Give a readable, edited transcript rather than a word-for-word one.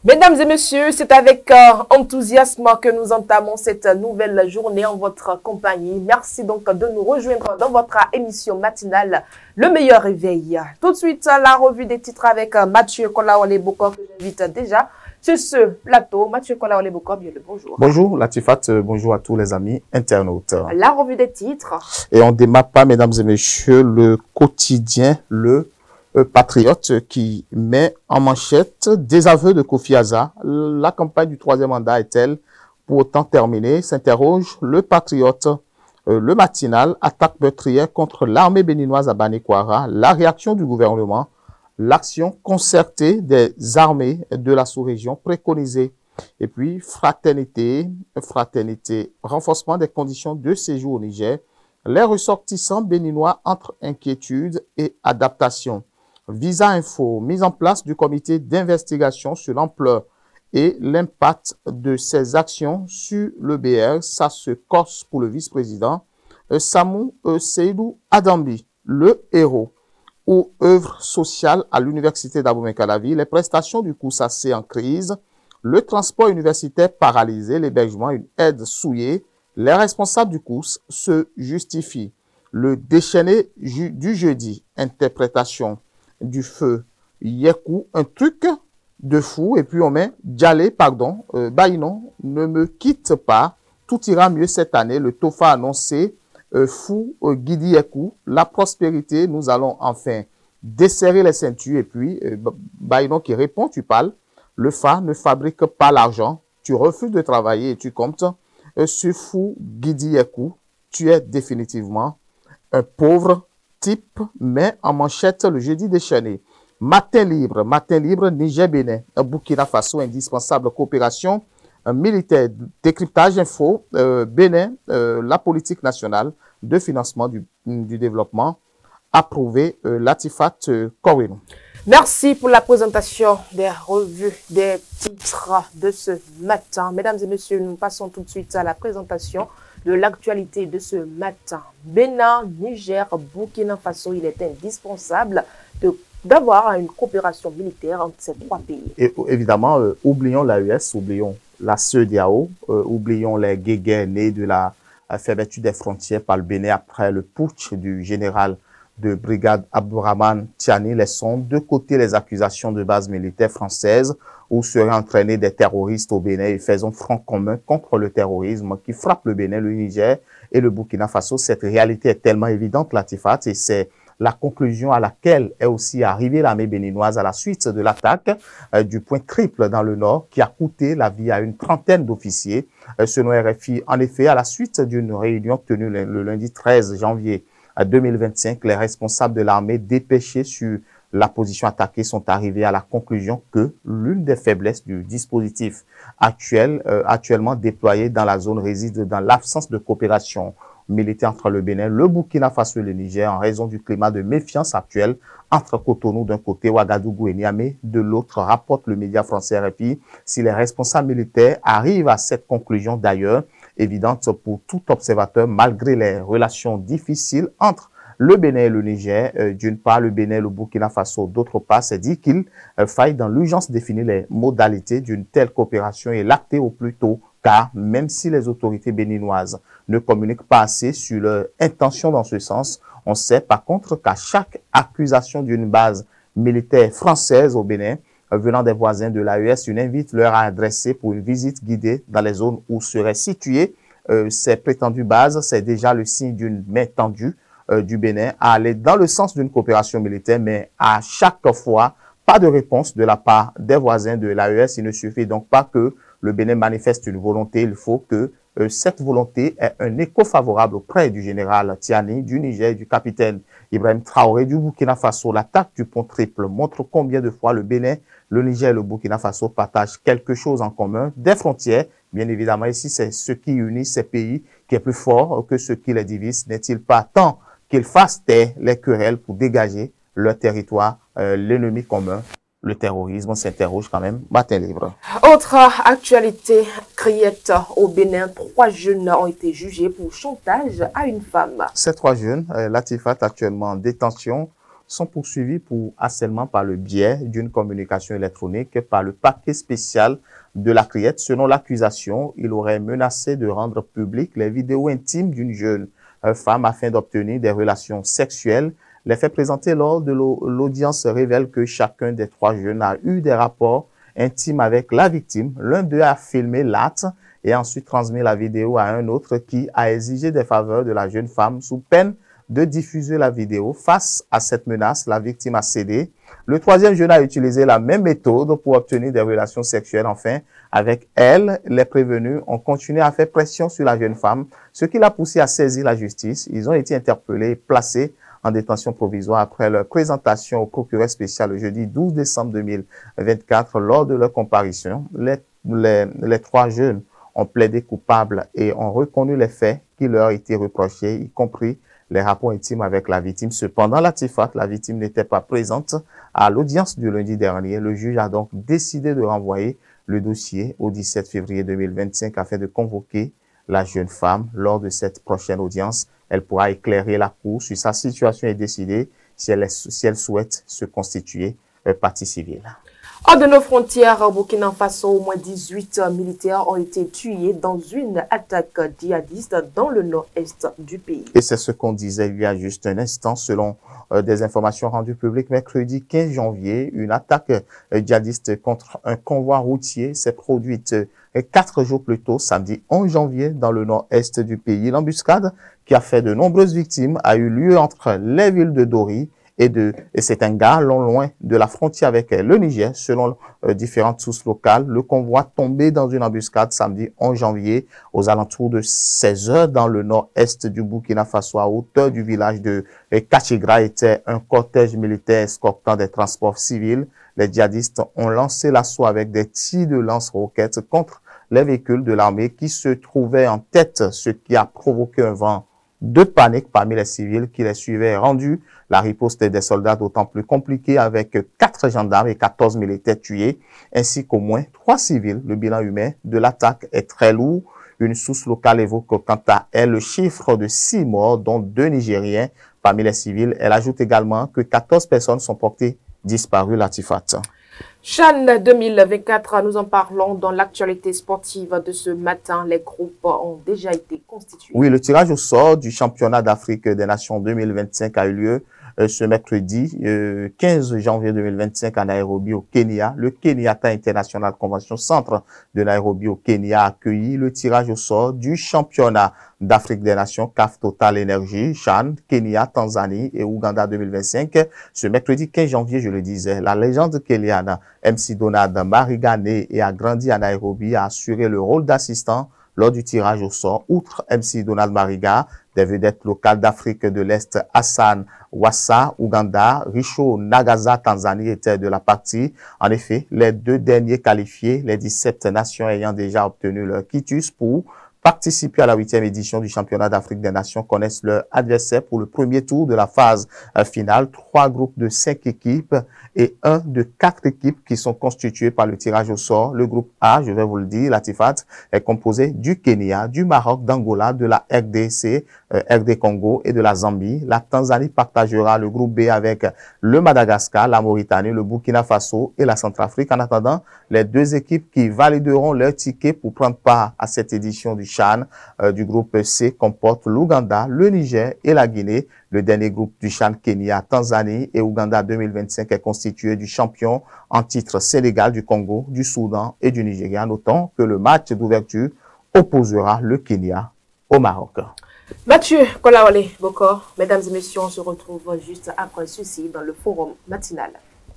Mesdames et messieurs, c'est avec enthousiasme que nous entamons cette nouvelle journée en votre compagnie. Merci donc de nous rejoindre dans votre émission matinale, Le Meilleur Réveil. Tout de suite, la revue des titres avec Mathieu Kolaole-Boko, que j'invite déjà sur ce plateau. Mathieu Kolaole-Boko, bien le bonjour. Bonjour Latifat, bonjour à tous les amis internautes. La revue des titres. Et on ne démarre pas, mesdames et messieurs, le quotidien, le Patriote qui met en manchette des aveux de Kofi Aza. La campagne du troisième mandat est-elle pour autant terminée? S'interroge le Patriote. Le matinal, attaque meurtrière contre l'armée béninoise à Banekwara. La réaction du gouvernement, l'action concertée des armées de la sous-région préconisée. Et puis, fraternité, renforcement des conditions de séjour au Niger. Les ressortissants béninois entre inquiétude et adaptation. Visa Info, mise en place du comité d'investigation sur l'ampleur et l'impact de ces actions sur le BR. Ça se corse pour le vice-président. Samou Seydou Adambi, le héros, ou œuvre sociale à l'université d'Abomey-Calavi. Les prestations du COUSAC en crise. Le transport universitaire paralysé, l'hébergement, une aide souillée. Les responsables du COUS se justifient. Le déchaîné du jeudi, interprétation du feu Yekou, un truc de fou, et puis on met Djalé, pardon, Baïnon, ne me quitte pas, tout ira mieux cette année, le Tofa annoncé, fou Guidi Yekou, la prospérité, nous allons enfin desserrer les ceintures, et puis Baïnon qui répond, tu parles, le Fa ne fabrique pas l'argent, tu refuses de travailler et tu comptes sur fou Guidi Yekou, tu es définitivement un pauvre type, mais en manchette le jeudi déchaîné. Matin libre, Niger-Bénin, Burkina Faso, indispensable coopération militaire, décryptage info, Bénin, la politique nationale de financement du développement, approuvé, Latifat Korino. Merci pour la présentation des revues des titres de ce matin. Mesdames et messieurs, nous passons tout de suite à la présentation de l'actualité de ce matin. Bénin, Niger, Burkina Faso, il est indispensable d'avoir une coopération militaire entre ces trois pays. Et évidemment, oublions l'AES, oublions la CEDEAO, oublions les guéguerres nées de la fermeture des frontières par le Bénin après le putsch du général de brigade Abdourahmane Tiani. Laissons de côté les accusations de base militaire française où seraient entraînés des terroristes au Bénin et faisons front commun contre le terrorisme qui frappe le Bénin, le Niger et le Burkina Faso. Cette réalité est tellement évidente, Latifat, et c'est la conclusion à laquelle est aussi arrivée l'armée béninoise à la suite de l'attaque du point triple dans le nord qui a coûté la vie à une trentaine d'officiers. Selon RFI, en effet, à la suite d'une réunion tenue le lundi 13 janvier 2025, les responsables de l'armée dépêchés sur la position attaquée sont arrivés à la conclusion que l'une des faiblesses du dispositif actuellement déployé dans la zone réside dans l'absence de coopération militaire entre le Bénin, le Burkina Faso et le Niger en raison du climat de méfiance actuel entre Cotonou d'un côté, Ouagadougou et Niamey de l'autre, rapporte le média français RFI. Si les responsables militaires arrivent à cette conclusion d'ailleurs, évidente pour tout observateur, malgré les relations difficiles entre le Bénin et le Niger, d'une part le Bénin et le Burkina Faso, d'autre part, c'est dit qu'il faille dans l'urgence définir les modalités d'une telle coopération et l'acter au plus tôt, car même si les autorités béninoises ne communiquent pas assez sur leur intention dans ce sens, on sait par contre qu'à chaque accusation d'une base militaire française au Bénin, venant des voisins de l'AES, une invite leur a adressé pour une visite guidée dans les zones où seraient situées ces prétendues bases. C'est déjà le signe d'une main tendue du Bénin à aller dans le sens d'une coopération militaire, mais à chaque fois, pas de réponse de la part des voisins de l'AES. Il ne suffit donc pas que le Bénin manifeste une volonté, il faut que cette volonté ait un écho favorable auprès du général Tiani, du Niger et du capitaine Ibrahim Traoré du Burkina Faso. L'attaque du pont triple montre combien de fois le Bénin, le Niger et le Burkina Faso partagent quelque chose en commun, des frontières. Bien évidemment, ici, c'est ce qui unit ces pays qui est plus fort que ce qui les divise. N'est-il pas temps qu'ils fassent taire les querelles pour dégager leur territoire, l'ennemi commun? Le terrorisme s'interroge quand même. Matin libre. Autre actualité criette au Bénin, 3 jeunes ont été jugés pour chantage à une femme. Ces 3 jeunes, Latifat actuellement en détention sont poursuivis pour harcèlement par le biais d'une communication électronique par le paquet spécial de la Criette. Selon l'accusation, il aurait menacé de rendre publiques les vidéos intimes d'une jeune femme afin d'obtenir des relations sexuelles. Les faits présentés lors de l'audience révèlent que chacun des 3 jeunes a eu des rapports intimes avec la victime. L'un d'eux a filmé l'acte et ensuite transmis la vidéo à un autre qui a exigé des faveurs de la jeune femme sous peine de diffuser la vidéo. Face à cette menace, la victime a cédé. Le 3e jeune a utilisé la même méthode pour obtenir des relations sexuelles. Enfin, avec elle, les prévenus ont continué à faire pression sur la jeune femme, ce qui l'a poussé à saisir la justice. Ils ont été interpellés et placés en détention provisoire après leur présentation au procureur spécial le jeudi 12 décembre 2024. Lors de leur comparution, les 3 jeunes ont plaidé coupables et ont reconnu les faits qui leur étaient reprochés, y compris les rapports intimes avec la victime. Cependant, Latifat, la victime, n'était pas présente à l'audience du lundi dernier. Le juge a donc décidé de renvoyer le dossier au 17 février 2025 afin de convoquer la jeune femme. Lors de cette prochaine audience, elle pourra éclairer la cour sur sa situation et décider si elle souhaite se constituer partie civile. Hors de nos frontières, au Burkina Faso, au moins 18 militaires ont été tués dans une attaque djihadiste dans le nord-est du pays. Et c'est ce qu'on disait il y a juste un instant. Selon des informations rendues publiques mercredi 15 janvier, une attaque djihadiste contre un convoi routier s'est produite 4 jours plus tôt, samedi 11 janvier, dans le nord-est du pays. L'embuscade, qui a fait de nombreuses victimes, a eu lieu entre les villes de Dori et c'est un gare loin de la frontière avec le Niger. Selon différentes sources locales, le convoi tombé dans une embuscade samedi 11 janvier aux alentours de 16 heures dans le nord-est du Burkina Faso, à hauteur du village de Kachigra, était un cortège militaire escortant des transports civils. Les djihadistes ont lancé l'assaut avec des tirs de lance-roquettes contre les véhicules de l'armée qui se trouvaient en tête, ce qui a provoqué un vent de panique parmi les civils qui les suivaient. Rendu la riposte des soldats d'autant plus compliquée avec 4 gendarmes et 14 militaires tués, ainsi qu'au moins 3 civils. Le bilan humain de l'attaque est très lourd. Une source locale évoque quant à elle le chiffre de 6 morts, dont 2 Nigériens parmi les civils. Elle ajoute également que 14 personnes sont portées disparues. Latifat. CHAN 2024, nous en parlons dans l'actualité sportive de ce matin. Les groupes ont déjà été constitués. Oui, le tirage au sort du championnat d'Afrique des Nations 2025 a eu lieu ce mercredi 15 janvier 2025 à Nairobi au Kenya. Le Kenyatta International Convention Centre de Nairobi au Kenya a accueilli le tirage au sort du championnat d'Afrique des Nations CAF Total Energy, CHAN, Kenya, Tanzanie et Ouganda 2025. Ce mercredi 15 janvier, je le disais, la légende kenyane MC Donald Mariga, né et a grandi à Nairobi, a assuré le rôle d'assistant lors du tirage au sort. Outre MC Donald Mariga, des vedettes locales d'Afrique de l'Est, Hassan Wassa, Ouganda, Richo Nagaza, Tanzanie, étaient de la partie. En effet, les 2 derniers qualifiés, les 17 nations ayant déjà obtenu leur quitus pour participer à la 8e édition du championnat d'Afrique des Nations, connaissent leur adversaire pour le premier tour de la phase finale. 3 groupes de 5 équipes et 1 de 4 équipes qui sont constitués par le tirage au sort. Le groupe A, je vais vous le dire, Latifat, est composé du Kenya, du Maroc, d'Angola, de la RDC, RD Congo et de la Zambie. La Tanzanie partagera le groupe B avec le Madagascar, la Mauritanie, le Burkina Faso et la Centrafrique. En attendant, les 2 équipes qui valideront leur ticket pour prendre part à cette édition du CHAN du groupe C comportent l'Ouganda, le Niger et la Guinée. Le dernier groupe du CHAN, Kenya, Tanzanie et Ouganda 2025 est constitué du champion en titre Sénégal, du Congo, du Soudan et du Nigeria. Notons que le match d'ouverture opposera le Kenya au Maroc. Mathieu Kolawale Bokor, mesdames et messieurs, on se retrouve juste après ceci dans le forum matinal.